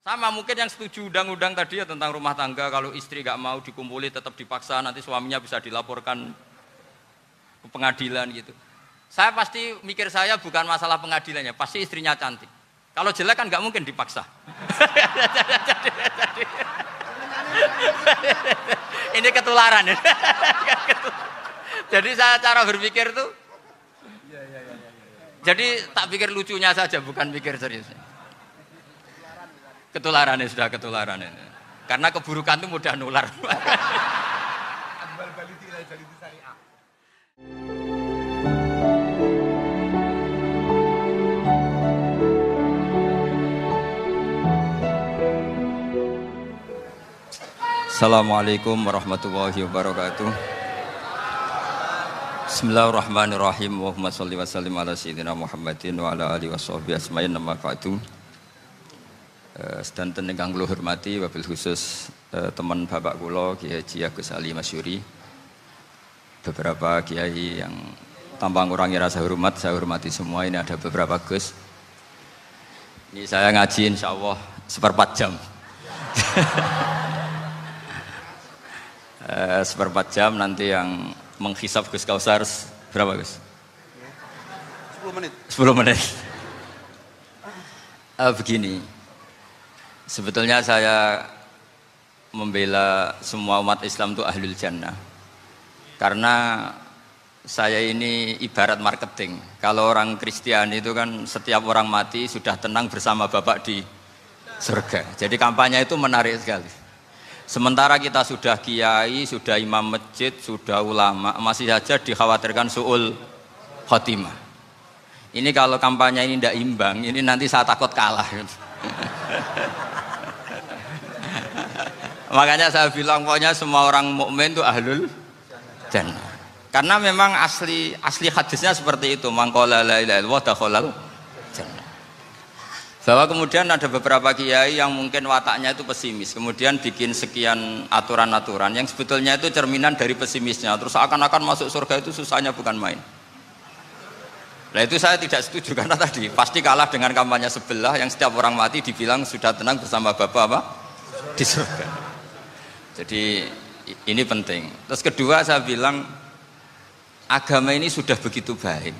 Sama mungkin yang setuju undang-undang tadi ya tentang rumah tangga, kalau istri nggak mau dikumpuli tetap dipaksa, nanti suaminya bisa dilaporkan ke pengadilan gitu. Saya pasti mikir saya bukan masalah pengadilannya, pasti istrinya cantik. Kalau jelek kan nggak mungkin dipaksa. Ini ketularan. Jadi saya cara berpikir tuh, jadi tak pikir lucunya saja, bukan pikir serius. Ketularan ini sudah ketularan ini. Karena keburukan itu mudah nular. Assalamualaikum warahmatullahi wabarakatuh. Bismillahirrahmanirrahim. Allahumma sholli wa sallim ala sayyidina Muhammadin wa ala alihi washabbihi ajmain. Amma ba'du. Sedanten ingkang kula hormati wabil khusus teman bapak kula Kiai Haji Agus Ali Masyuri. Beberapa kiai yang tanpa ngurangi rasa hormat, saya hormati semua. Ini ada beberapa Gus. Ini saya ngaji insyaallah 1/4 jam. 1/4 jam nanti yang menghisap Gus Kausar berapa Gus? 10 menit. 10 menit. Begini, sebetulnya saya membela semua umat Islam itu ahlul jannah. Karena saya ini ibarat marketing. Kalau orang Kristiani itu kan setiap orang mati sudah tenang bersama Bapak di surga. Jadi kampanye itu menarik sekali. Sementara kita sudah kiai, sudah imam masjid, sudah ulama, masih saja dikhawatirkan su'ul khotimah. Ini kalau kampanye ini tidak imbang, ini nanti saya takut kalah. Makanya saya bilang pokoknya semua orang mukmin itu ahlul jannah. Karena memang asli hadisnya seperti itu, man qala la ilaha illallah dakhalal jannah. Bahwa kemudian ada beberapa kiai yang mungkin wataknya itu pesimis, kemudian bikin sekian aturan-aturan yang sebetulnya itu cerminan dari pesimisnya, terus akan-akan masuk surga itu susahnya bukan main. Nah itu saya tidak setuju, karena tadi pasti kalah dengan kampanye sebelah yang setiap orang mati dibilang sudah tenang bersama Bapak apa? Di surga. Jadi ini penting. Terus kedua saya bilang agama ini sudah begitu baik.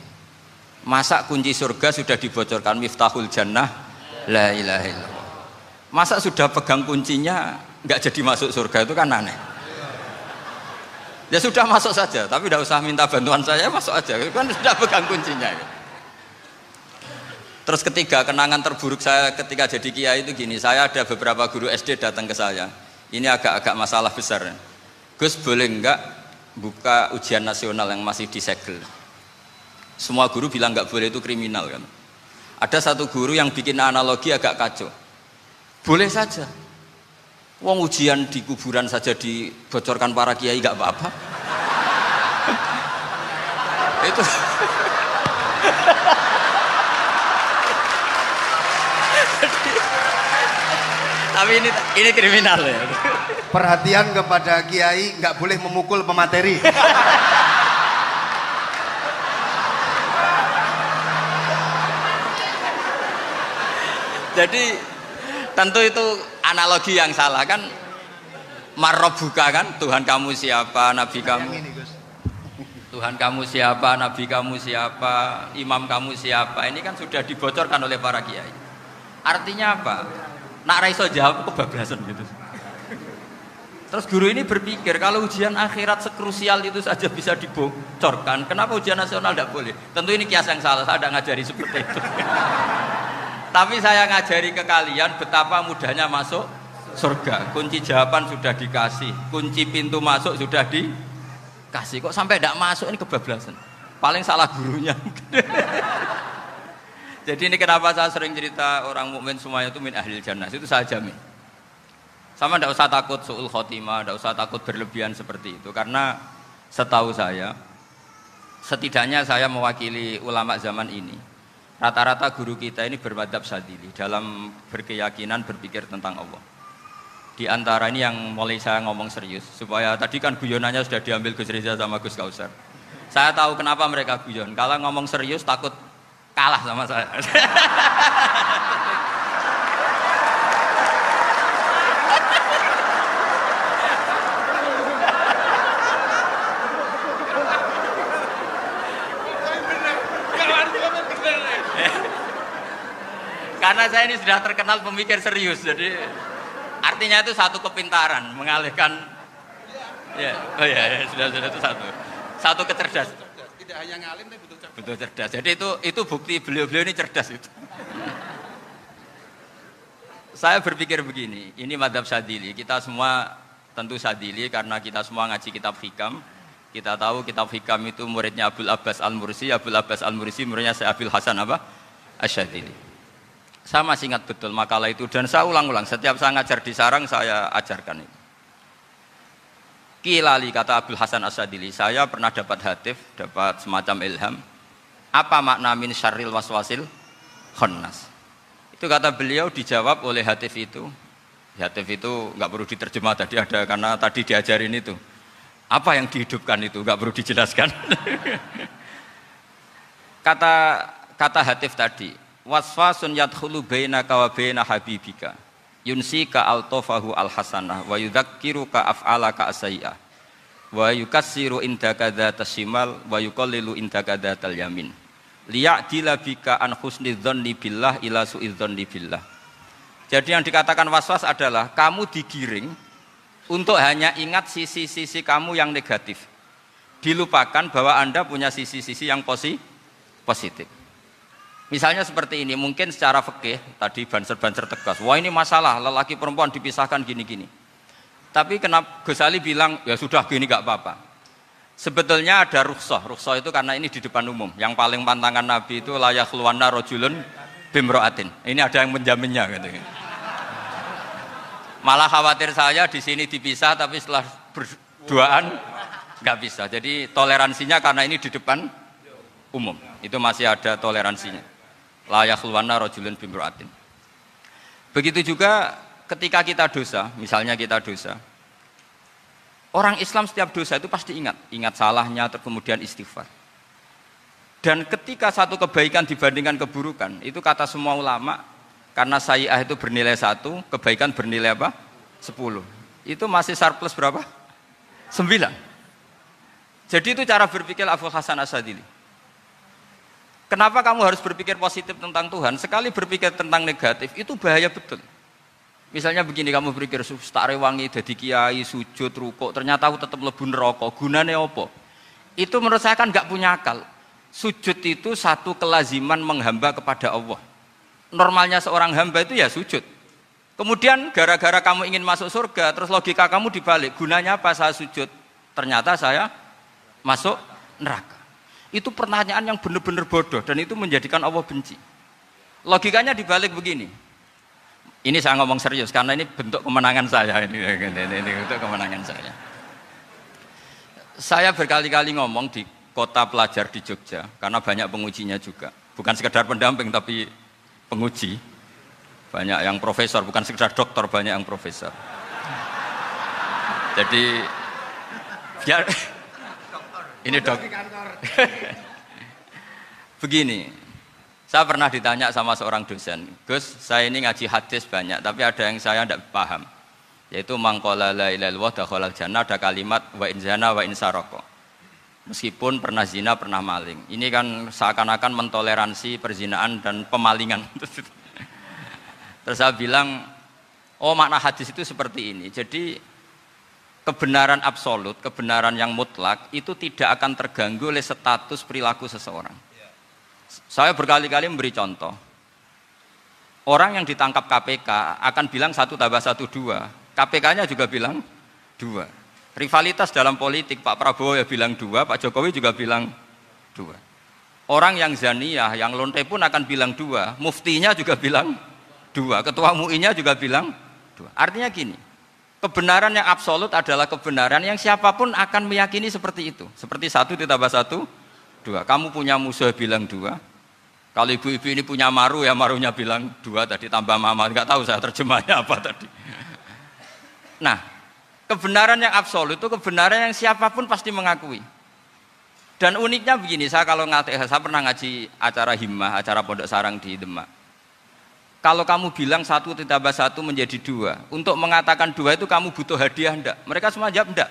Masa kunci surga sudah dibocorkan, miftahul jannah la ilaha illallah. Masa sudah pegang kuncinya nggak jadi masuk surga, itu kan aneh. Ya sudah masuk saja, tapi tidak usah minta bantuan saya, masuk aja, kan sudah pegang kuncinya. Terus ketiga, kenangan terburuk saya ketika jadi kiai itu gini, saya ada beberapa guru SD datang ke saya. Ini agak-agak masalah besar. Gus, boleh enggak buka ujian nasional yang masih disegel? Semua guru bilang nggak boleh, itu kriminal kan. Ada satu guru yang bikin analogi agak kacau. Boleh saja. Wong ujian di kuburan saja dibocorkan para kiai nggak apa-apa. Itu. Tapi ini kriminal ya. Perhatian kepada kiai, nggak boleh memukul pemateri. Jadi tentu itu analogi yang salah kan. Marrobuka kan, Tuhan kamu siapa, nabi kamu. Tuhan kamu siapa, nabi kamu siapa, imam kamu siapa. Ini kan sudah dibocorkan oleh para kiai. Artinya apa? Nak raiso jawab kebablasan gitu. Terus guru ini berpikir kalau ujian akhirat sekrusial itu saja bisa dibocorkan, kenapa ujian nasional tidak boleh? Tentu ini kias yang salah, saya tidak ngajari seperti itu. Tapi saya ngajari ke kalian betapa mudahnya masuk surga. Kunci jawaban sudah dikasih, kunci pintu masuk sudah dikasih. Kok sampai tidak masuk, ini kebablasan. Paling salah gurunya. Jadi ini kenapa saya sering cerita orang mukmin semuanya itu min ahlil jannah, itu saya jamin. Sama tidak usah takut su'ul khotimah, tidak usah takut berlebihan seperti itu. Karena setahu saya, setidaknya saya mewakili ulama zaman ini. Rata-rata guru kita ini bermadzhab Syadzili dalam berkeyakinan berpikir tentang Allah. Di antara ini yang mulai saya ngomong serius, supaya tadi kan guyonannya sudah diambil Gus Reza sama Gus Kausar. Saya tahu kenapa mereka guyon. Kalau ngomong serius takut kalah sama saya. saya ini sudah terkenal pemikir serius, jadi artinya itu satu kepintaran mengalihkan. Ya, oh ya, sudah itu satu kecerdasan. Tidak hanya ngalim tapi betul cerdas. Betul cerdas. Jadi itu bukti beliau-beliau ini cerdas itu. Saya berpikir begini, ini madhab Syadzili. Kita semua tentu Syadzili karena kita semua ngaji kitab hikam. Kita tahu kitab hikam itu muridnya Abul Abbas Al-Mursi. Abul Abbas Al-Mursi muridnya Syekh Abil Hasan apa? Asy-Syadzili. Saya masih ingat betul makalah itu dan saya ulang-ulang. Setiap saya ngajar di sarang saya ajarkan itu. Kilali kata Abul Hasan Asy-Syadzili, saya pernah dapat hatif, dapat semacam ilham. Apa makna min syarril waswasil khannas? Itu kata beliau dijawab oleh hatif itu. Hatif itu nggak perlu diterjemah tadi ada karena tadi diajarin itu. Apa yang dihidupkan itu nggak perlu dijelaskan. kata hatif tadi, waswasun yadkhulu bainaka wa baina habibika. Yunsika altofahu alhasanah wa yudzakiruka af'alaka asai'ah wa yukassiru indaka dzatas shimal wa yuqallilu indaka dzatal yamin liya'dila bika an husnidz dzanni billah ila su'iz dzanni billah. Jadi yang dikatakan waswas adalah kamu digiring untuk hanya ingat sisi-sisi kamu yang negatif, dilupakan bahwa Anda punya sisi-sisi yang positif. Misalnya seperti ini, mungkin secara fikih tadi banser-banser tegas, wah ini masalah lelaki perempuan dipisahkan gini-gini. Tapi kenapa Ghazali bilang ya sudah gini gak apa-apa. Sebetulnya ada rukhsah itu karena ini di depan umum. Yang paling pantangan Nabi itu la yakhluwanna rajulun bimra'atin. Ini ada yang menjaminnya gitu. Malah khawatir saya di sini dipisah tapi setelah berduaan nggak bisa. Jadi toleransinya karena ini di depan umum. Itu masih ada toleransinya. La yakhluwanna rajulun bimra'atin. Begitu juga ketika kita dosa, misalnya kita dosa. Orang Islam setiap dosa itu pasti ingat salahnya, kemudian istighfar. Dan ketika satu kebaikan dibandingkan keburukan, itu kata semua ulama, karena sayyi'ah itu bernilai 1, kebaikan bernilai apa? 10. Itu masih surplus berapa? 9. Jadi itu cara berpikir Abul Hasan Asy-Syadzili. Kenapa kamu harus berpikir positif tentang Tuhan? Sekali berpikir tentang negatif, itu bahaya betul. Misalnya begini, kamu berpikir, tak rewangi, jadi kiai, sujud, rukuk, ternyata aku tetap mlebu neraka, gunanya apa? Itu menurut saya kan nggak punya akal. Sujud itu satu kelaziman menghamba kepada Allah. Normalnya seorang hamba itu ya sujud. Kemudian gara-gara kamu ingin masuk surga, terus logika kamu dibalik, gunanya apa saya sujud? Ternyata saya masuk neraka. Itu pertanyaan yang benar-benar bodoh dan itu menjadikan Allah benci. Logikanya dibalik begini. Ini saya ngomong serius karena ini bentuk kemenangan saya ini bentuk kemenangan saya. Saya berkali-kali ngomong di kota pelajar di Jogja karena banyak pengujinya juga. Bukan sekedar pendamping tapi penguji. Banyak yang profesor, bukan sekedar dokter, banyak yang profesor. Jadi biar ini dok. Begini, saya pernah ditanya sama seorang dosen, Gus, saya ini ngaji hadis banyak, tapi ada yang saya tidak paham, yaitu mangqala la ilaha illallah dakhalal jannah, ada kalimat wa in zana wa in saraka. Meskipun pernah zina, pernah maling. Ini kan seakan-akan mentoleransi perzinaan dan pemalingan. Terus saya bilang, oh makna hadis itu seperti ini. Jadi kebenaran absolut, kebenaran yang mutlak itu tidak akan terganggu oleh status perilaku seseorang. Saya berkali-kali memberi contoh. Orang yang ditangkap KPK akan bilang 1 tambah 1 2. KPK-nya juga bilang 2. Rivalitas dalam politik, Pak Prabowo ya bilang 2, Pak Jokowi juga bilang 2. Orang yang zaniyah, yang lonte pun akan bilang 2. Muftinya juga bilang 2. Ketua MUI-nya juga bilang 2. Artinya gini, kebenaran yang absolut adalah kebenaran yang siapapun akan meyakini seperti itu. Seperti 1 ditambah 1, 2. Kamu punya musuh bilang 2. Kalau ibu-ibu ini punya maru ya marunya bilang 2 tadi tambah mama. Enggak tahu saya terjemahnya apa tadi. Nah, kebenaran yang absolut itu kebenaran yang siapapun pasti mengakui. Dan uniknya begini, saya pernah ngaji acara himmah, acara pondok sarang di Demak. Kalau kamu bilang 1 ditambah 1 menjadi 2, untuk mengatakan 2 itu kamu butuh hadiah enggak? Mereka semua jawab enggak.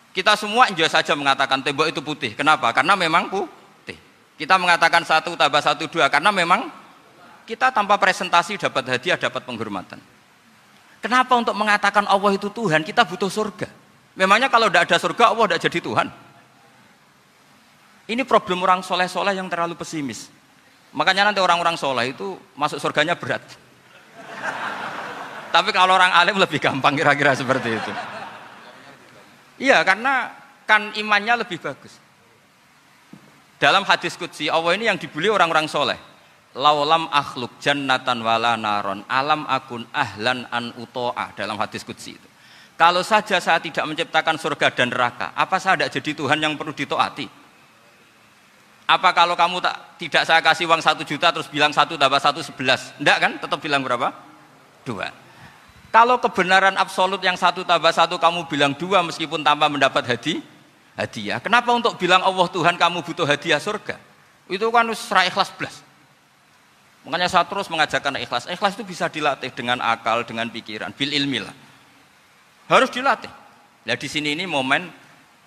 Kita semua enjoy saja mengatakan tembok itu putih. Kenapa? Karena memang putih. Kita mengatakan 1 tambah 1 2 karena memang kita tanpa presentasi dapat hadiah, dapat penghormatan. Kenapa untuk mengatakan Allah itu Tuhan, kita butuh surga? Memangnya kalau tidak ada surga, Allah tidak jadi Tuhan? Ini problem orang soleh-soleh yang terlalu pesimis. Makanya nanti orang-orang soleh itu masuk surganya berat. Tapi kalau orang alim lebih gampang kira-kira seperti itu. Iya, karena kan imannya lebih bagus. Dalam hadis qudsi, Allah ini yang dibuli orang-orang soleh. Laulam akhluk jannatan wala naron alam akun ahlan an uto'a, dalam hadis qudsi itu. Kalau saja saya tidak menciptakan surga dan neraka, apa saya tidak jadi Tuhan yang perlu ditaati? Apa kalau kamu tidak saya kasih uang 1 juta terus bilang 1 tambah 1 11? Enggak kan? Tetap bilang berapa? 2. Kalau kebenaran absolut yang 1 tambah 1 kamu bilang 2 meskipun tanpa mendapat hadiah. Kenapa untuk bilang Allah Tuhan kamu butuh hadiah surga? Itu kan serah ikhlas belas. Makanya saya terus mengajarkan ikhlas. Ikhlas itu bisa dilatih dengan akal, dengan pikiran, bil ilmi lah. Harus dilatih. Nah di sini ini momen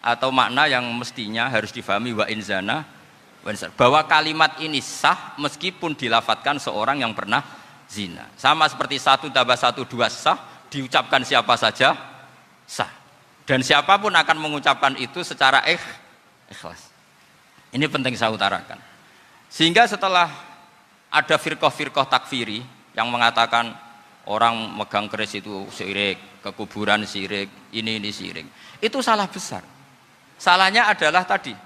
atau makna yang mestinya harus difahami wa inzana, bahwa kalimat ini sah meskipun dilafatkan seorang yang pernah zina. Sama seperti 1 tambah 1 2 sah, diucapkan siapa saja sah. Dan siapapun akan mengucapkan itu secara ikhlas. Ini penting saya utarakan. Sehingga setelah ada firqah-firqah takfiri yang mengatakan orang megang keris itu syirik, ke kuburan syirik, ini syirik. Itu salah besar. Salahnya adalah tadi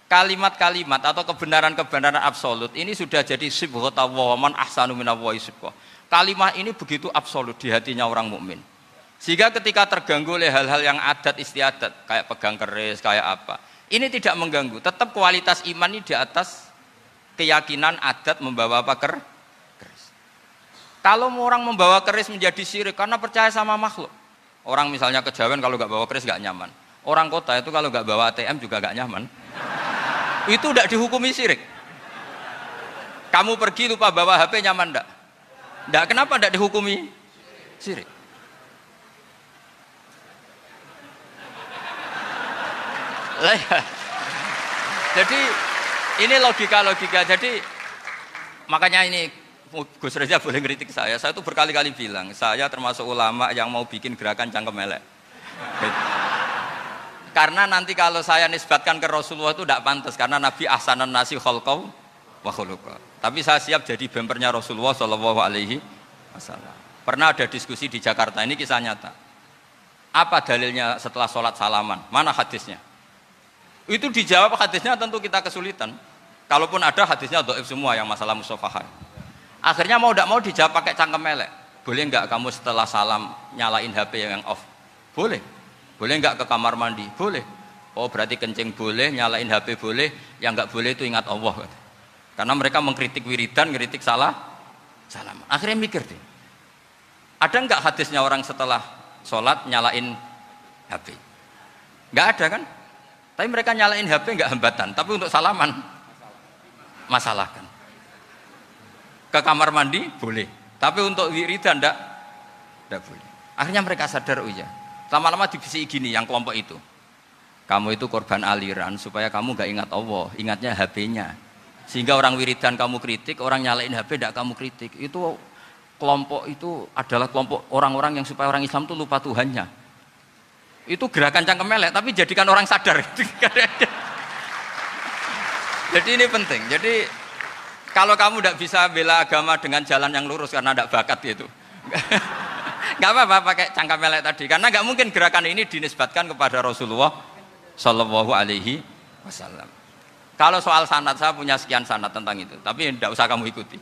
kalimat-kalimat atau kebenaran-kebenaran absolut ini sudah jadi sibghatullah man ahsanu minallahi sibghah. Kalimat ini begitu absolut di hatinya orang mukmin. Sehingga ketika terganggu oleh hal-hal yang adat istiadat kayak pegang keris, kayak apa, ini tidak mengganggu. Tetap kualitas iman ini di atas keyakinan adat membawa apa keris. Kalau orang membawa keris menjadi syirik karena percaya sama makhluk. Orang misalnya kejawen kalau nggak bawa keris nggak nyaman. Orang kota itu kalau nggak bawa ATM juga nggak nyaman. Itu tidak dihukumi syirik. Kamu pergi lupa bawa HP nyaman enggak? Enggak, kenapa tidak dihukumi syirik? Jadi ini logika-logika. Jadi makanya ini Gus Reza boleh ngeritik saya. Saya tuh berkali-kali bilang, saya termasuk ulama yang mau bikin gerakan cangkem elek. Karena nanti kalau saya nisbatkan ke Rasulullah itu tidak pantas, karena Nabi ahsanan nasi khalqau wa khuluqa. Tapi saya siap jadi bempernya Rasulullah Shallallahu Alaihi Wasallam. Pernah ada diskusi di Jakarta, ini kisah nyata. Apa dalilnya setelah sholat salaman? Mana hadisnya? Itu dijawab hadisnya tentu kita kesulitan. Kalaupun ada hadisnya dhaif semua yang masalah musafahat. Akhirnya mau tidak mau dijawab pakai cangkem elek. Boleh enggak kamu setelah salam nyalain HP yang off? Boleh. Boleh enggak ke kamar mandi? Boleh. Oh berarti kencing boleh, nyalain HP boleh, yang enggak boleh itu ingat Allah. Karena mereka mengkritik wiridan, ngeritik salah, salam. Akhirnya mikir deh, ada enggak hadisnya orang setelah sholat nyalain HP? Enggak ada kan? Tapi mereka nyalain HP enggak hambatan, tapi untuk salaman masalahkan. Ke kamar mandi boleh, tapi untuk wiridan enggak boleh. Akhirnya mereka sadar, oh iya. Lama-lama dibisiki gini yang kelompok itu. Kamu itu korban aliran supaya kamu gak ingat Allah, ingatnya HP-nya. Sehingga orang wiridan kamu kritik, orang nyalain HP tidak kamu kritik. Itu kelompok itu adalah kelompok orang-orang yang supaya orang Islam itu lupa Tuhannya. Itu gerakan cangkem elek, tapi jadikan orang sadar. Jadi ini penting. Jadi kalau kamu tidak bisa bela agama dengan jalan yang lurus karena tidak bakat gitu. Gak apa-apa pakai cangkem elek tadi, karena gak mungkin gerakan ini dinisbatkan kepada Rasulullah Shallallahu Alaihi Wasallam. Kalau soal sanad, saya punya sekian sanad tentang itu, tapi tidak usah kamu ikuti.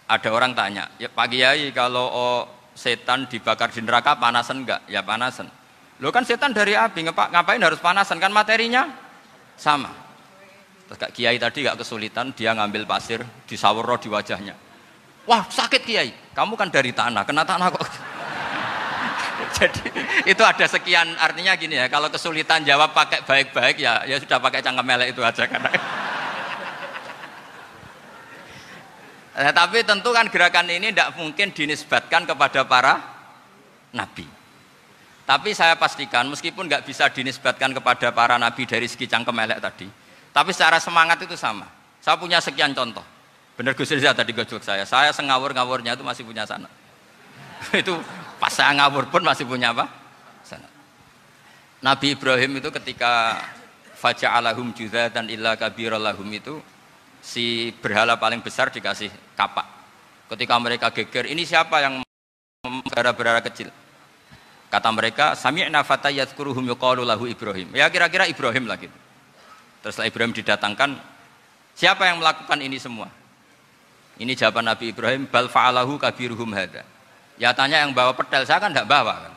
Ada orang tanya, ya Pak Kiai kalau setan dibakar di neraka panasan enggak? Ya panasan. Lo kan setan dari api, ngapain harus panasan? Kan materinya sama. Terus Kak Kiai tadi gak kesulitan, dia ngambil pasir, disawur di wajahnya. Wah sakit Kiai, kamu kan dari tanah, kena tanah kok. Jadi itu ada sekian, artinya gini ya, kalau kesulitan jawab pakai baik-baik ya sudah pakai cangkem elek itu aja karena. Nah, tapi tentu kan gerakan ini tidak mungkin dinisbatkan kepada para nabi. Tapi saya pastikan meskipun nggak bisa dinisbatkan kepada para nabi dari segi cangkem elek tadi, tapi secara semangat itu sama. Saya punya sekian contoh. Bener Gus Riza tadi gojok saya sengawur-ngawurnya itu masih punya sanad. Itu pas saya ngawur pun masih punya apa? Sanad. Nabi Ibrahim itu ketika faja'alahum juzatan illa kabirallahum itu si berhala paling besar dikasih kapak. Ketika mereka geger, ini siapa yang berhala kecil? Kata mereka, sami'na fata yadhkuruhum yuqalu lahu Ibrahim. Ya kira-kira Ibrahim lah gitu. Terus setelah Ibrahim didatangkan, siapa yang melakukan ini semua? Ini jawaban Nabi Ibrahim, bal fa'alahu kabiruhum hadza. Ya tanya yang bawa pedal, saya kan tidak bawa kan.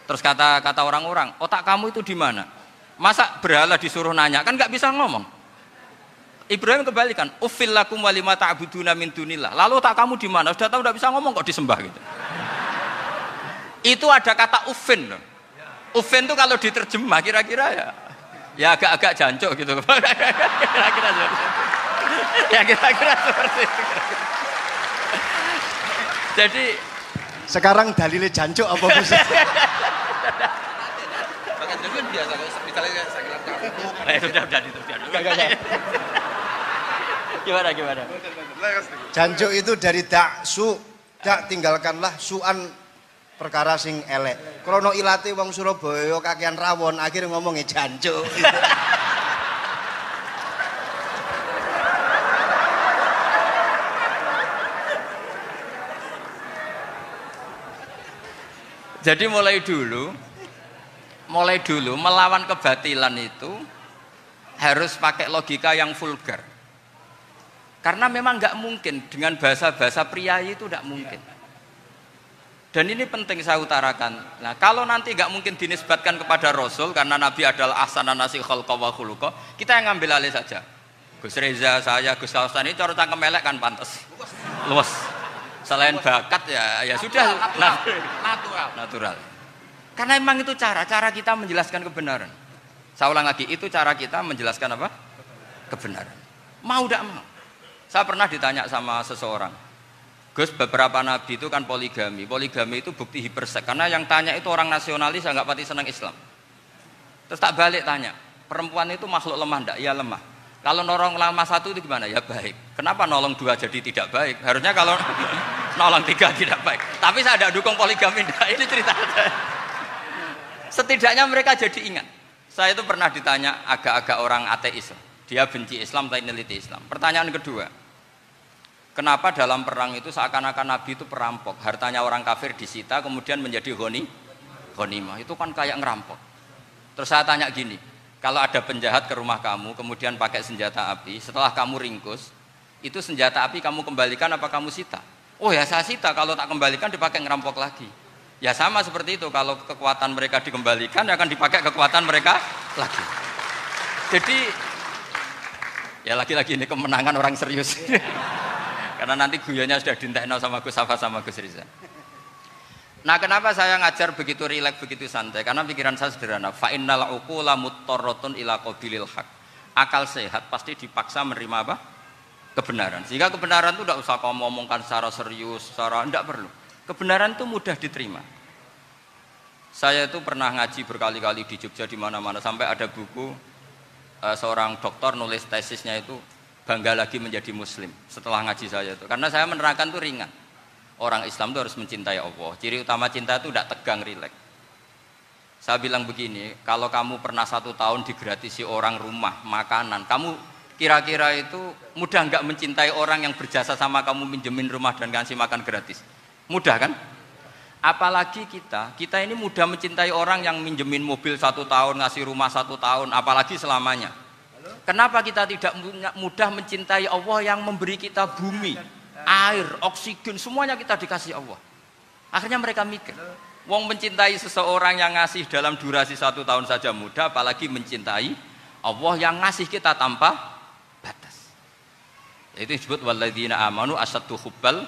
Terus kata orang-orang, otak kamu itu di mana? Masa berhala disuruh nanya, kan nggak bisa ngomong. Ibrahim kembalikan, uffil lakum wa lima ta'buduna min dunillah. Lalu otak kamu di mana? Sudah tahu nggak bisa ngomong kok disembah gitu. Itu ada kata uffin loh. Uffin itu kalau diterjemah kira-kira ya agak-agak jancuk gitu. Kira-kira seperti itu. Ya kira-kira seperti itu. Jadi sekarang dalilnya jancuk apa Gus? Bahkan juga biasa kalau misalnya saya kira sudah itu. Gimana? Jancuk itu dari dak tinggalkanlah suan perkara sing elek. Krono ilate wong Surabaya kakean rawon akhirnya ngomongnya jancuk. Jadi mulai dulu melawan kebatilan itu harus pakai logika yang vulgar. Karena memang nggak mungkin dengan bahasa-bahasa priayi itu nggak mungkin. Dan ini penting saya utarakan. Nah, kalau nanti nggak mungkin dinisbatkan kepada Rasul karena Nabi adalah ahsanan nasi khalqa wa khuluqa, kita yang ngambil alih saja. Gus Reza, saya, Gus Kaustan ini cara cangkem elek kan pantas. Luas. Selain bakat ya sudah natural. Karena memang itu cara kita menjelaskan kebenaran. Saya ulang lagi, itu cara kita menjelaskan apa? Kebenaran. Mau tidak mau. Saya pernah ditanya sama seseorang, Gus, beberapa nabi itu kan poligami. Poligami itu bukti hiperseks. Karena yang tanya itu orang nasionalis, nggak pati senang Islam. Terus tak balik tanya, perempuan itu makhluk lemah enggak? Ya lemah. Kalau nolong lama satu itu gimana? Ya baik. Kenapa nolong dua jadi tidak baik? Harusnya kalau nolong tiga tidak baik. Tapi saya tidak dukung poligami. Enggak. Ini cerita. Setidaknya mereka jadi ingat. Saya itu pernah ditanya agak-agak orang ateis. Dia benci Islam tapi neliti Islam. Pertanyaan kedua, kenapa dalam perang itu seakan-akan Nabi itu perampok? Hartanya orang kafir disita kemudian menjadi ghanimah. Itu kan kayak ngerampok. Terus saya tanya gini, kalau ada penjahat ke rumah kamu kemudian pakai senjata api, setelah kamu ringkus, itu senjata api kamu kembalikan apa kamu sita? Oh ya saya sita, kalau tak kembalikan dipakai ngerampok lagi. Ya sama seperti itu, kalau kekuatan mereka dikembalikan akan dipakai kekuatan mereka lagi. Jadi ya lagi-lagi ini kemenangan orang serius. Karena nanti guyonnya sudah dintekno sama Gus Safa sama Gus Riza. Nah, kenapa saya ngajar begitu rileks, begitu santai? Karena pikiran saya sederhana. Fa innal uqula muttarratun ila qabilil haq. Akal sehat pasti dipaksa menerima apa? Kebenaran. Sehingga kebenaran itu tidak usah kamu ngomongkan secara serius, tidak perlu. Kebenaran itu mudah diterima. Saya itu pernah ngaji berkali-kali di Jogja di mana-mana sampai ada buku seorang dokter nulis tesisnya itu bangga lagi menjadi muslim setelah ngaji saya itu. Karena saya menerangkan itu ringan. Orang Islam itu harus mencintai Allah. Ciri utama cinta itu tidak tegang, rileks. Saya bilang begini, kalau kamu pernah 1 tahun digratisi orang rumah, makanan, kamu kira-kira itu mudah nggak mencintai orang yang berjasa sama kamu minjemin rumah dan kasih makan gratis? Mudah kan? Apalagi kita ini mudah mencintai orang yang minjemin mobil 1 tahun, ngasih rumah 1 tahun, apalagi selamanya. Kenapa kita tidak mudah mencintai Allah yang memberi kita bumi, air, oksigen, semuanya kita dikasih Allah? Akhirnya mereka mikir, wong mencintai seseorang yang ngasih dalam durasi 1 tahun saja mudah, apalagi mencintai Allah yang ngasih kita tanpa batas. Itu disebut walladzina amanu asyaddu hubbal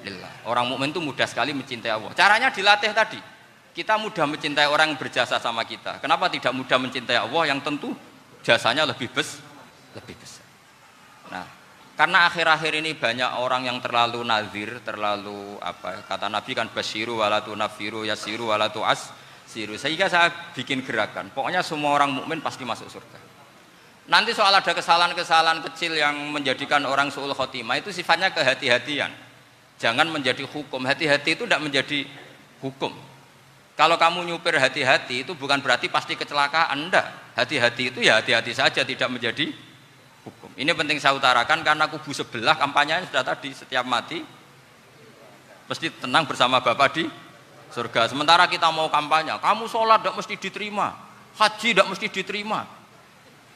lillah. Orang mukmin itu mudah sekali mencintai Allah. Caranya dilatih tadi. Kita mudah mencintai orang yang berjasa sama kita. Kenapa tidak mudah mencintai Allah yang tentu jasanya lebih besar? Nah, karena akhir-akhir ini banyak orang yang terlalu nazir, terlalu kata Nabi kan basyiru walatu nafiru yasiru walatu as siru. Sehingga saya bikin gerakan. Pokoknya semua orang mukmin pasti masuk surga. Nanti soal ada kesalahan-kesalahan kecil yang menjadikan orang su'ul khotimah itu sifatnya kehati-hatian. Jangan menjadi hukum. Hati-hati itu tidak menjadi hukum. Kalau kamu nyupir hati-hati itu bukan berarti pasti kecelakaan, enggak. Hati-hati itu ya hati-hati saja, tidak menjadi hukum. Ini penting saya utarakan karena kubu sebelah kampanyenya sudah tadi, setiap mati mesti tenang bersama Bapak di surga. Sementara kita mau kampanye, kamu sholat tidak mesti diterima, haji tidak mesti diterima,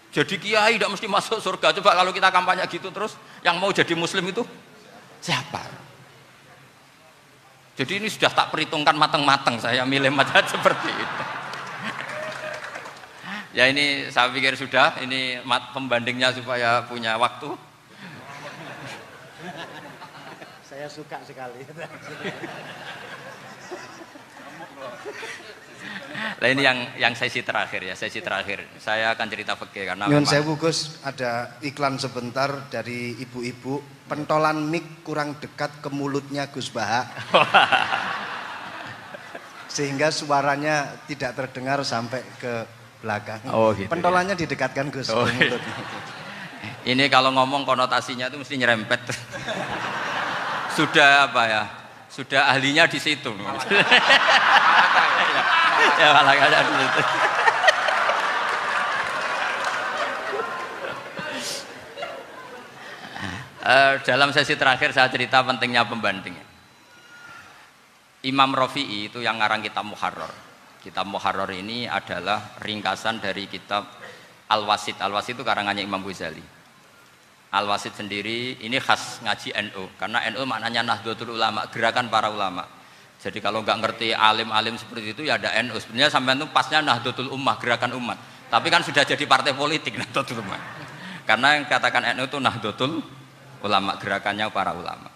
jadi kiai tidak mesti masuk surga. Coba kalau kita kampanye gitu terus, yang mau jadi muslim itu siapa? Jadi ini sudah tak perhitungkan matang-matang, saya milih macam seperti itu. Ya ini saya pikir sudah, ini pembandingnya supaya punya waktu. Saya suka sekali. Nah ini yang sesi terakhir ya, sesi terakhir. Saya akan cerita fikih karena Nyun sewu Gus, ada iklan sebentar dari ibu-ibu, pentolan mic kurang dekat ke mulutnya Gus Baha. Sehingga suaranya tidak terdengar sampai ke belakang. Oh, gitu, pentolannya didekatkan Gus ke gitu. mulutnya. Ini kalau ngomong konotasinya itu mesti nyerempet. Sudah apa ya? Sudah ahlinya di situ. Ya malah ada di situ. Dalam sesi terakhir saya cerita pentingnya pembanding. Imam Rafi'i itu yang ngarang kitab Muharrar. Kitab Muharrar ini adalah ringkasan dari kitab Al-Wasit. Al-Wasit itu karangannya Imam Ghazali. Al-Wasit sendiri ini khas ngaji NU, karena NU maknanya Nahdlatul Ulama, gerakan para ulama. Jadi kalau nggak ngerti alim-alim seperti itu ya ada NU. Sebenarnya sampai itu pasnya Nahdlatul Ummah, gerakan umat. Tapi kan sudah jadi partai politik Nahdlatul Ummah. Karena yang katakan NU itu Nahdlatul Ulama, gerakannya para ulama.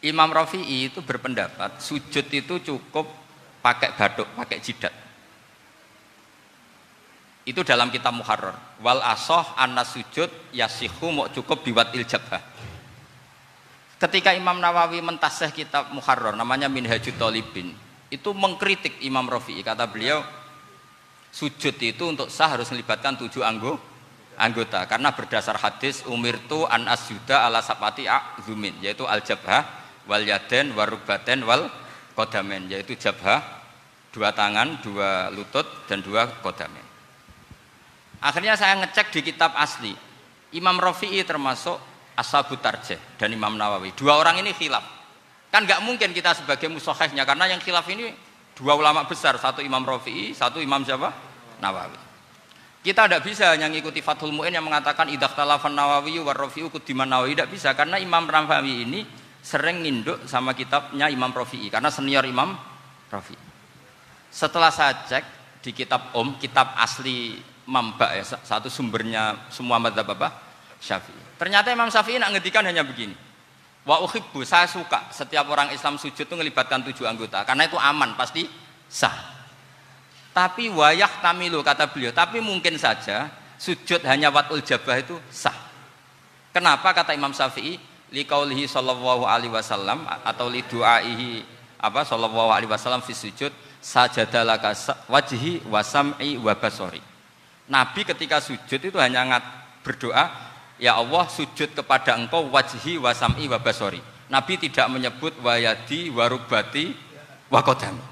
Imam Rafi'i itu berpendapat sujud itu cukup pakai batuk, pakai jidat. Itu dalam kitab Muharrar. Wal asoh anna sujud yasihu mau cukup biwat iljabah. Ketika Imam Nawawi mentasih kitab Muharrar namanya Minhajut Thalibin, itu mengkritik Imam Rafi'i. Kata beliau sujud itu untuk sah harus melibatkan 7 anggota karena berdasar hadis umirtu an asjuda ala sabati a'zumin, yaitu al jabhah wal yaden warubaten wal qadamen, yaitu jabhah 2 tangan, 2 lutut dan 2 qadamen. Akhirnya saya ngecek di kitab asli, Imam Rafi'i termasuk Ashabut Tarjih dan Imam Nawawi. 2 orang ini khilaf. Kan nggak mungkin kita sebagai musahihnya, karena yang khilaf ini 2 ulama besar, satu Imam Rafi'i, satu Imam siapa? Nawawi. Kita tidak bisa hanya ngikuti Fathul Mu'in yang mengatakan idzakhtalafan Nawawi war Rafi'u kudiman Nawawi, tidak bisa, karena Imam Nawawi ini sering nginduk sama kitabnya Imam Rafi'i karena senior Imam Rafi'i. Setelah saya cek di kitab kitab asli Mamba ya, satu sumbernya semua mazhab apa? Syafi'i. Ternyata Imam Syafi'i nak ngendikan hanya begini. Wa uhibbu, saya suka setiap orang Islam sujud itu melibatkan 7 anggota karena itu aman, pasti sah. Tapi wayah tamilu kata beliau, tapi mungkin saja sujud hanya watul jabah itu sah. Kenapa kata Imam Syafi'i? Liqaulihi sallallahu alaihi wasallam atau li du'aihi apa sallallahu alaihi wasallam fi sujud sajadalaka wajhi wa sam'i wa basari. Nabi ketika sujud itu hanya berdoa, ya Allah sujud kepada engkau wajhi wa sam'i wa basari. Nabi tidak menyebut wayadi warubati wa qadami.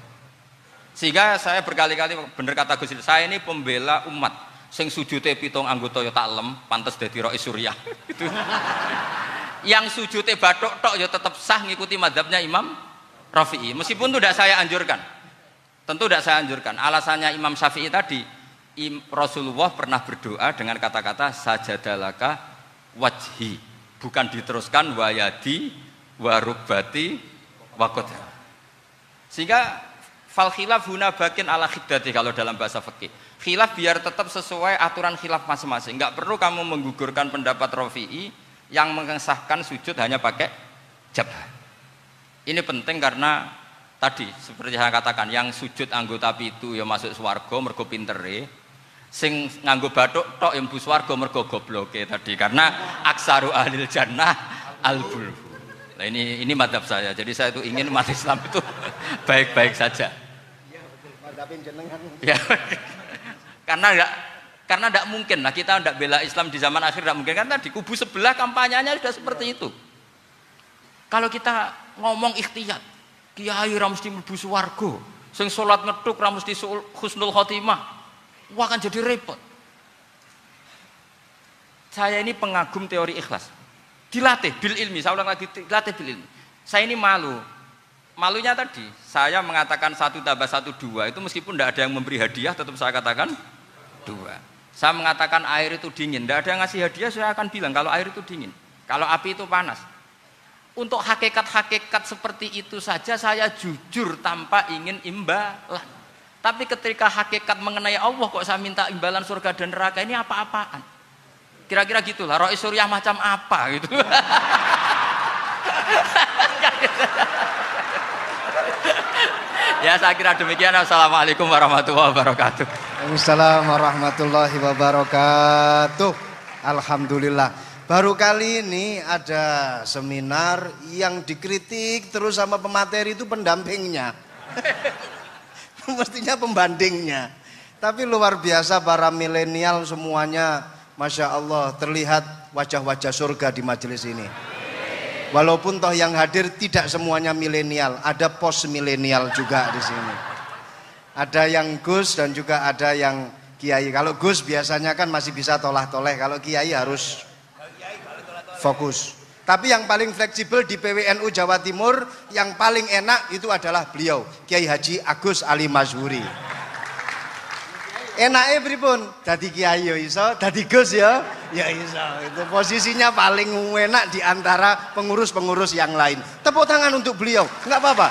Sehingga saya berkali-kali benar kata Gus, saya ini pembela umat sing sujude 7 anggota ya tak lem, pantes dadi Rais Suryah. Itu. Yang sujudnya batuk tok ya tetap sah ngikuti mazhabnya Imam Rafi'i. Meskipun itu tidak saya anjurkan. Tentu tidak saya anjurkan. Alasannya Imam Syafi'i tadi, Rasulullah pernah berdoa dengan kata-kata sajadalaka wajhi, bukan diteruskan wayadi warubati waqadha. Sehingga fal khilaf huna bakin ala khiddati kalau dalam bahasa fikih. Khilaf biar tetap sesuai aturan khilaf masing-masing. Enggak perlu kamu menggugurkan pendapat Rafi'i yang mengesahkan sujud hanya pakai jabah. Ini penting karena tadi seperti saya katakan, yang sujud anggota pitu ya masuk swarga mergo pintere, sing nganggo bathuk tok yang mlebu swarga mergo gobloke tadi, karena aksaru ahlil jannah al-bulhu. Nah ini mazhab saya. Jadi saya itu ingin umat Islam itu baik-baik saja. Iya betul. Mazhabin jenengan. Ya. Karena enggak Karena tidak mungkin lah kita tidak bela Islam di zaman akhir, tidak mungkin, karena di kubu sebelah kampanyenya sudah seperti itu. Kalau kita ngomong ikhtiyat, kiai ra mesti mlebu swarga, sing salat ngethuk ra mesti husnul khotimah, wah akan jadi repot. Saya ini pengagum teori ikhlas, dilatih bil ilmi, saya ulang lagi, dilatih bil ilmi. Saya ini malunya tadi, saya mengatakan 1 tambah 1 2, itu meskipun tidak ada yang memberi hadiah, tetap saya katakan 2. Saya mengatakan air itu dingin, tidak ada yang ngasih hadiah, saya akan bilang kalau air itu dingin, kalau api itu panas. Untuk hakikat-hakikat seperti itu saja saya jujur tanpa ingin imbalan. Tapi ketika hakikat mengenai Allah kok saya minta imbalan surga dan neraka, ini apa-apaan? Kira-kira gitulah, Rois Suriah macam apa gitu. Ya saya kira demikian. Assalamualaikum warahmatullahi wabarakatuh. Waalaikumsalam warahmatullahi wabarakatuh. Alhamdulillah. Baru kali ini ada seminar yang dikritik terus sama pemateri itu pendampingnya. Mestinya pembandingnya. Tapi luar biasa para milenial semuanya, Masya Allah, terlihat wajah-wajah surga di majelis ini. Walaupun toh yang hadir tidak semuanya milenial, ada post milenial juga di sini. Ada yang Gus dan juga ada yang Kiai. Kalau Gus biasanya kan masih bisa tolah-toleh, kalau Kiai harus fokus. Tapi yang paling fleksibel di PWNU Jawa Timur, yang paling enak itu adalah beliau, Kiai Haji Agus Ali Mazhuri. Enaknya pripun? Dadi kiai ya iso, dadi Gus ya iso. Itu posisinya paling enak di antara pengurus-pengurus yang lain. Tepuk tangan untuk beliau, enggak apa-apa.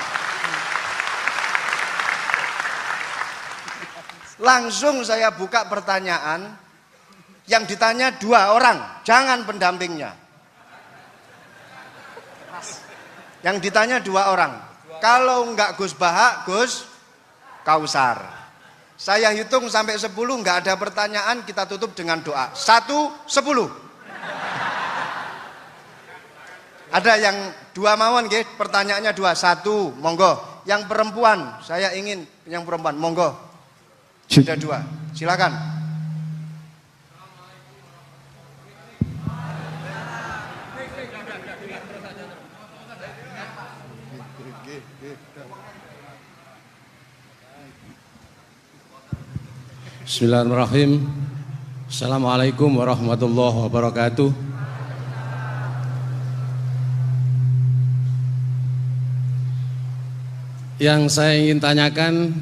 Langsung saya buka pertanyaan. Yang ditanya 2 orang, jangan pendampingnya. Yang ditanya 2 orang. Kalau enggak Gus Baha, Gus Kausar. Saya hitung sampai 10, nggak ada pertanyaan, kita tutup dengan doa. 1, 10. Ada yang 2 mawon nggih, pertanyaannya 2. 1, monggo. Yang perempuan, saya ingin yang perempuan, monggo. Sudah 2, silakan. Bismillahirrahmanirrahim. Assalamualaikum warahmatullahi wabarakatuh. Yang saya ingin tanyakan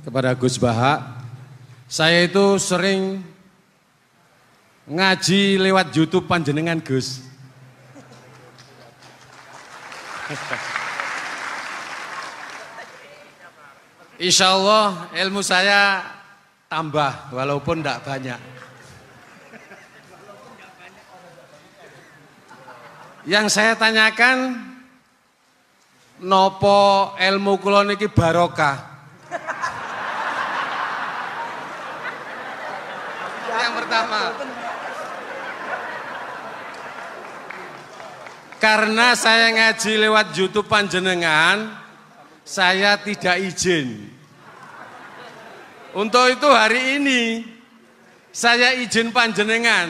kepada Gus Baha, saya itu sering ngaji lewat YouTube panjenengan Gus. Insya Allah ilmu saya tambah walaupun tidak banyak. Yang saya tanyakan, nopo ilmu kula niki barokah? Yang pertama, karena saya ngaji lewat YouTube panjenengan, saya tidak izin. Untuk itu hari ini saya izin panjenengan,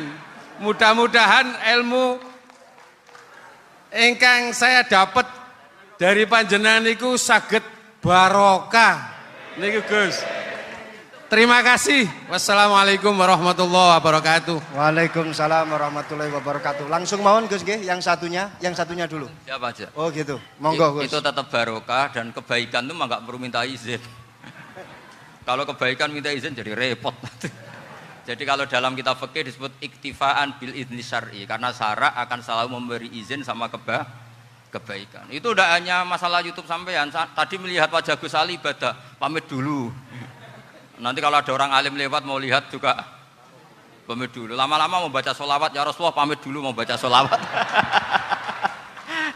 mudah-mudahan ilmu ingkang saya dapat dari panjenengan niku saged barokah niku Gus. Terima kasih. Wassalamualaikum warahmatullahi wabarakatuh. Waalaikumsalam warahmatullahi wabarakatuh. Langsung mawon Gus nggih, yang satunya dulu. Siapa aja? Oh gitu. Monggo Gus. Itu tetap barokah dan kebaikan itu mah enggak perlu minta izin. Kalau kebaikan minta izin jadi repot. Jadi kalau dalam kitab fikih disebut iktifaan bil idzni syar'i, karena syara akan selalu memberi izin sama kebaikan. Itu udah hanya masalah YouTube sampean. Tadi melihat wajah Gus Ali ibadah, pamit dulu. Nanti kalau ada orang alim lewat mau lihat juga pamit dulu. Lama-lama mau baca sholawat, ya Rasulullah pamit dulu mau baca sholawat.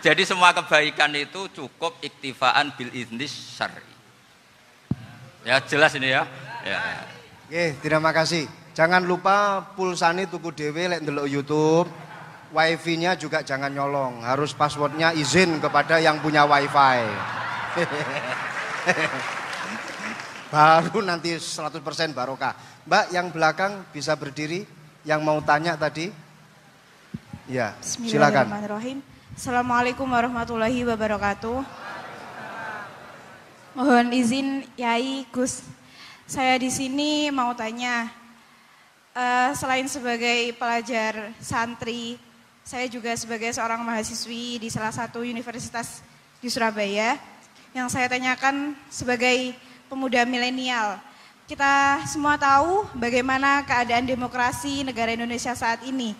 Jadi semua kebaikan itu cukup iktifaan bil idzni syar'i. Ya jelas ini ya. Oke, terima kasih. Jangan lupa pulsane tuku dhewe lek ndelok YouTube. Wifi-nya juga jangan nyolong. Harus passwordnya izin kepada yang punya wifi. baru nanti 100% barokah. Mbak yang belakang bisa berdiri, yang mau tanya tadi. Ya, silakan. Bismillahirrahmanirrahim. Assalamualaikum warahmatullahi wabarakatuh. Mohon izin Yai Gus, saya di sini mau tanya, selain sebagai pelajar santri, saya juga sebagai seorang mahasiswi di salah satu universitas di Surabaya. Yang saya tanyakan sebagai pemuda milenial, kita semua tahu bagaimana keadaan demokrasi negara Indonesia saat ini.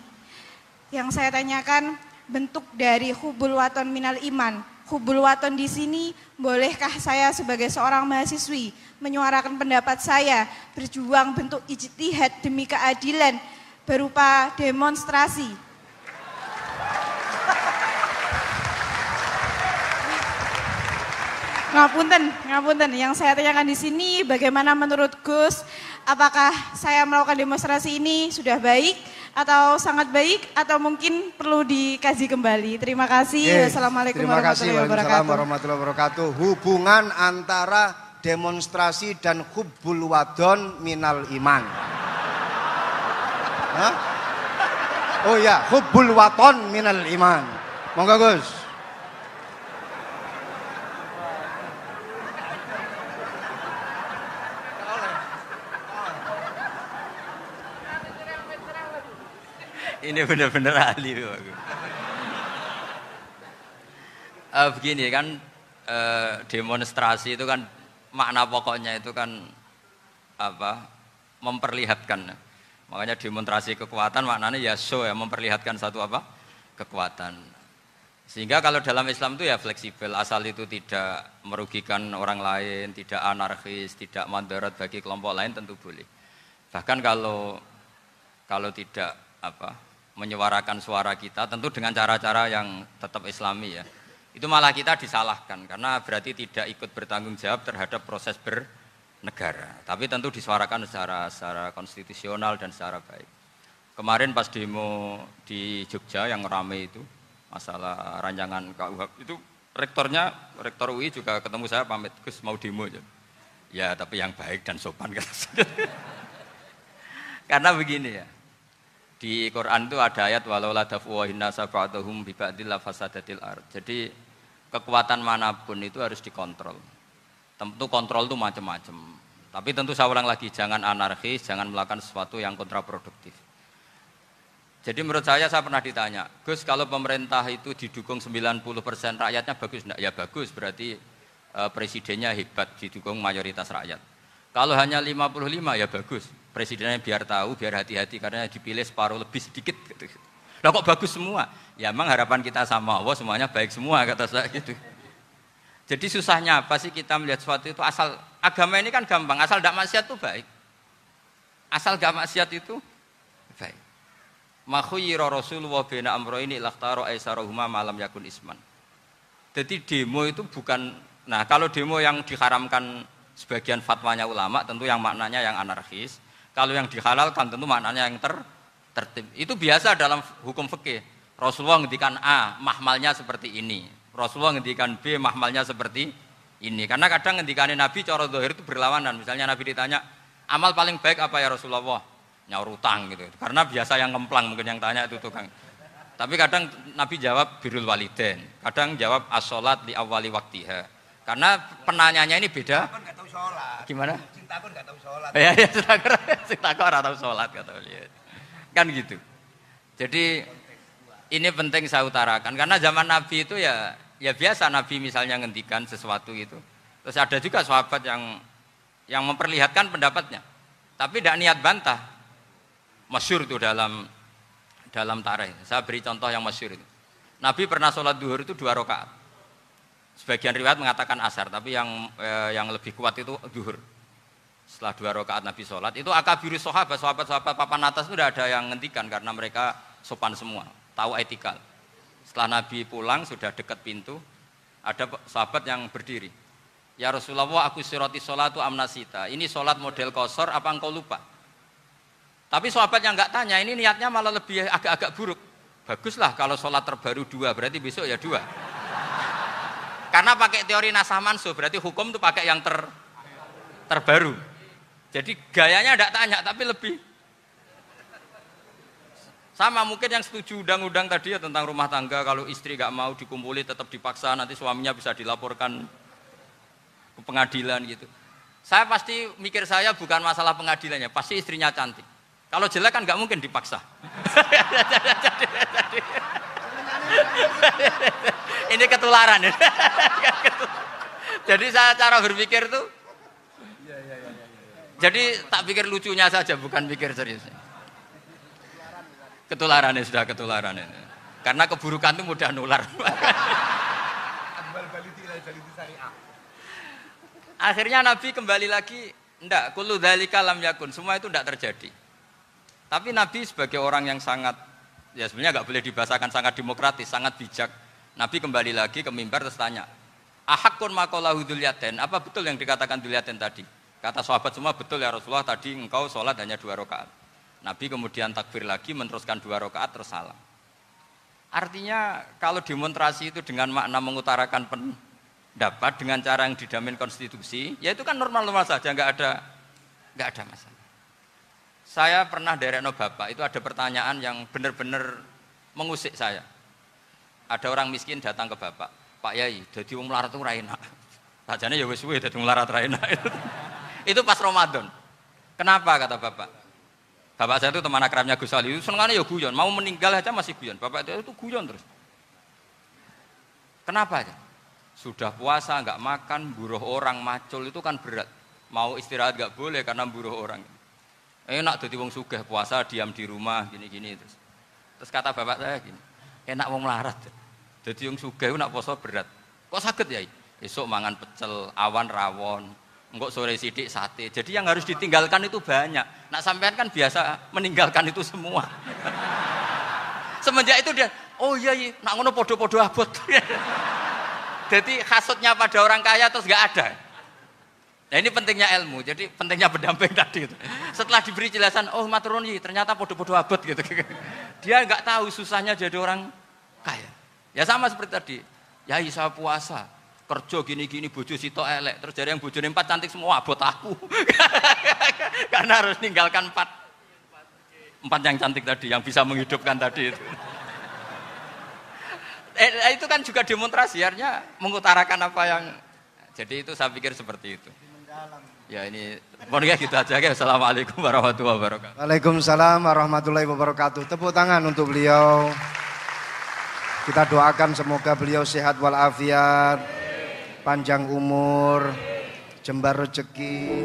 Yang saya tanyakan, bentuk dari hubul waton minal iman. Hubul waton di sini, bolehkah saya sebagai seorang mahasiswi menyuarakan pendapat saya, berjuang bentuk ijtihad demi keadilan berupa demonstrasi? Ngapunten. Yang saya tanyakan di sini, bagaimana menurut Gus, apakah saya melakukan demonstrasi ini sudah baik atau sangat baik atau mungkin perlu dikaji kembali? Terima kasih. Wassalamualaikum warahmatullahi wabarakatuh. Hubungan antara demonstrasi dan hubbul wadon minal iman. Hah? Oh ya, hubbul waton minal iman. Monggo Gus. Ini benar-benar ahli. Begini kan, demonstrasi itu kan makna pokoknya itu kan apa? Memperlihatkan. Makanya demonstrasi kekuatan maknanya ya show, ya, memperlihatkan satu apa? Kekuatan. Sehingga kalau dalam Islam itu ya fleksibel, asal itu tidak merugikan orang lain, tidak anarkis, tidak mandorot bagi kelompok lain tentu boleh. Bahkan kalau tidak menyuarakan suara kita tentu dengan cara-cara yang tetap islami ya, itu malah kita disalahkan karena berarti tidak ikut bertanggung jawab terhadap proses bernegara, tapi tentu disuarakan secara konstitusional dan secara baik. Kemarin pas demo di Jogja yang ramai itu masalah rancangan KUH itu, rektor UI juga ketemu saya, pamit Gus mau demo aja ya, tapi yang baik dan sopan karena begini ya, di Quran itu ada ayat walau la daf'uhinna sab'atuhum bi ba'dil fasadatil ard. Jadi kekuatan manapun itu harus dikontrol. Tentu kontrol itu macam-macam. Tapi tentu saya ulang lagi, jangan anarkis, jangan melakukan sesuatu yang kontraproduktif. Jadi menurut saya pernah ditanya, Gus kalau pemerintah itu didukung 90% rakyatnya bagus enggak? Ya bagus, berarti presidennya hebat, didukung mayoritas rakyat. Kalau hanya 55 ya bagus, presidennya biar tahu, biar hati-hati karena dipilih separuh lebih sedikit gitu. Lah kok bagus semua? Ya emang harapan kita sama Allah semuanya baik semua kata saya gitu. Jadi susahnya apa sih kita melihat sesuatu itu, asal agama ini kan gampang, asal tidak maksiat itu baik. Asal gak maksiat itu baik. Makhuyira Rasulullah bina amroini lakhtaro aisarohuma malam yakun isman. Jadi demo itu bukan, nah kalau demo yang diharamkan sebagian fatwanya ulama tentu yang maknanya yang anarkis. Kalau yang dihalalkan tentu maknanya yang tertib. Itu biasa dalam hukum fikih. Rasulullah ngendikan A, mahmalnya seperti ini. Rasulullah ngendikan B, mahmalnya seperti ini. Karena kadang ngendikanin Nabi cara zahir itu berlawanan. Misalnya Nabi ditanya, amal paling baik apa ya Rasulullah? Nyaur utang gitu. Karena biasa yang ngemplang mungkin yang tanya itu tukang. Tapi kadang Nabi jawab birrul walidain. Kadang jawab as-sholat li awwali waktiha. Karena penanyanya ini beda. Cinta nggak tahu sholat. Gimana? Cinta pun nggak tahu sholat. Ya, cinta kok nggak tahu sholat kata beliau. Kan gitu. Jadi ini penting saya utarakan karena zaman Nabi itu ya biasa Nabi misalnya ngendikan sesuatu itu. Terus ada juga sahabat yang memperlihatkan pendapatnya. Tapi tidak niat bantah. Masyhur itu dalam tarikh. Saya beri contoh yang masyhur itu. Nabi pernah sholat duhur itu 2 rakaat. Sebagian riwayat mengatakan asar, tapi yang lebih kuat itu duhur. Setelah 2 rakaat Nabi sholat, itu akabirus sahabat papan atas itu sudah ada yang ngendikan karena mereka sopan semua, tahu etikal. Setelah Nabi pulang sudah dekat pintu, ada sahabat yang berdiri. Ya Rasulullah, aku siroti sholatu amnasita. Ini sholat model kosor, apa engkau lupa? Tapi sahabat yang nggak tanya, ini niatnya malah lebih agak-agak buruk. Baguslah kalau sholat terbaru 2, berarti besok ya 2. Karena pakai teori nasah mansuh, berarti hukum itu pakai yang terbaru. Jadi gayanya tidak tanya, tapi lebih sama. Mungkin yang setuju undang-undang tadi ya tentang rumah tangga, kalau istri nggak mau dikumpuli tetap dipaksa, nanti suaminya bisa dilaporkan ke pengadilan gitu. Saya pasti mikir saya bukan masalah pengadilannya, pasti istrinya cantik. Kalau jelek kan nggak mungkin dipaksa. Ini ketularan. Jadi saya cara berpikir tuh, jadi tak pikir lucunya saja, bukan pikir serius. Ketularan ya, sudah ketularan ini. Karena keburukan itu mudah nular. Akhirnya Nabi kembali lagi, enggak, kullu dzalika lam yakun, semua itu enggak terjadi. Tapi Nabi sebagai orang yang sangat, ya sebenarnya enggak boleh dibahasakan sangat demokratis, sangat bijak. Nabi kembali lagi ke mimbar terus tanya, ahakun maqalahu dzulyaten, apa betul yang dikatakan dzulyaten tadi? Kata sahabat semua, betul ya Rasulullah, tadi engkau sholat hanya 2 rakaat. Nabi kemudian takbir lagi, meneruskan 2 rakaat terus salam. Artinya kalau demonstrasi itu dengan makna mengutarakan pendapat dengan cara yang dijamin konstitusi, ya itu kan normal-normal saja, nggak ada masalah. Saya pernah derekno bapak, itu ada pertanyaan yang benar-benar mengusik saya. Ada orang miskin datang ke bapak, Pak Yai, dadi wong melarat itu ra enak. Sajane ya wis suwe dadi wong melarat ra enak. Itu pas Ramadan. Kenapa kata bapak? Bapak saya itu teman akrabnya Gus Ali, itu senengannya ya guyon, mau meninggal aja masih guyon. Bapak itu guyon terus. Kenapa aja? Sudah puasa nggak makan, buruh orang, macul itu kan berat. Mau istirahat nggak boleh karena buruh orang. Enak dadi wong sugih puasa diam di rumah gini-gini terus. Terus kata bapak saya gini, enak wong melarat. Dadi wong sugih nak poso berat. Kok sakit ya? Esok mangan pecel, awan rawon. Enggak sore sidik sate. Jadi yang harus ditinggalkan itu banyak. Nak sampean kan biasa meninggalkan itu semua. Semenjak itu dia, oh iya, nak ngono podo-podo abot. Jadi hasutnya pada orang kaya terus nggak ada. Nah ini pentingnya ilmu. Jadi pentingnya pendamping tadi itu. Setelah diberi jelasan, oh maturuni ternyata podo-podo abot gitu. Dia nggak tahu susahnya jadi orang kaya. Ya sama seperti tadi. Ya saya puasa. Kerja gini-gini bojo sitok elek terus dari yang bojone 4 cantik semua abot aku. Karena harus ninggalkan 4 yang cantik tadi yang bisa menghidupkan tadi itu. Itu kan juga demonstrasi, artinya mengutarakan apa yang, jadi itu saya pikir seperti itu. Ya ini pokoknya gitu aja ya. Assalamualaikum warahmatullahi wabarakatuh. Waalaikumsalam warahmatullahi wabarakatuh. Tepuk tangan untuk beliau. Kita doakan semoga beliau sehat walafiat, panjang umur, jembar rezeki.